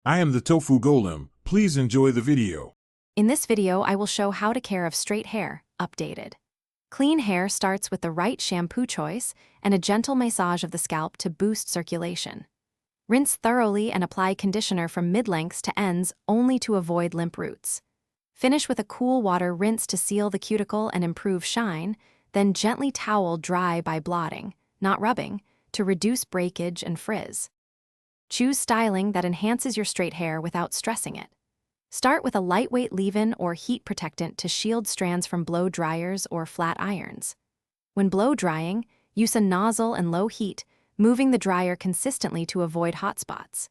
I am the Tofu Golem. Please enjoy the video. In this video, I will show how to care of straight hair, updated. Clean hair starts with the right shampoo choice and a gentle massage of the scalp to boost circulation. Rinse thoroughly and apply conditioner from mid-lengths to ends only to avoid limp roots. Finish with a cool water rinse to seal the cuticle and improve shine, then gently towel dry by blotting, not rubbing, to reduce breakage and frizz. Choose styling that enhances your straight hair without stressing it. Start with a lightweight leave-in or heat protectant to shield strands from blow dryers or flat irons. When blow drying, use a nozzle and low heat, moving the dryer consistently to avoid hot spots.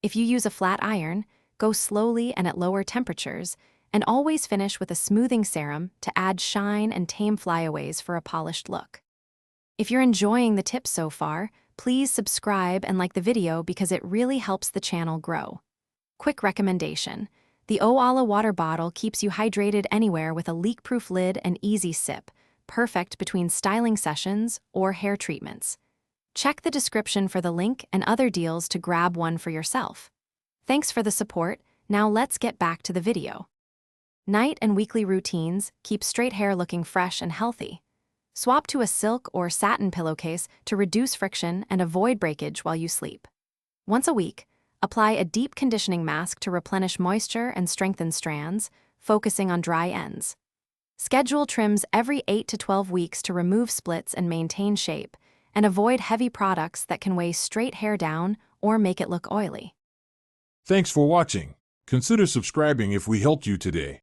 If you use a flat iron, go slowly and at lower temperatures, and always finish with a smoothing serum to add shine and tame flyaways for a polished look. If you're enjoying the tips so far, please subscribe and like the video because it really helps the channel grow. Quick recommendation: the Oala water bottle keeps you hydrated anywhere with a leak-proof lid and easy sip, perfect between styling sessions or hair treatments. Check the description for the link and other deals to grab one for yourself. Thanks for the support. Now let's get back to the video. Night and weekly routines keep straight hair looking fresh and healthy. Swap to a silk or satin pillowcase to reduce friction and avoid breakage while you sleep. Once a week, apply a deep conditioning mask to replenish moisture and strengthen strands, focusing on dry ends. Schedule trims every 8 to 12 weeks to remove splits and maintain shape, and avoid heavy products that can weigh straight hair down or make it look oily. Thanks for watching. Consider subscribing if we helped you today.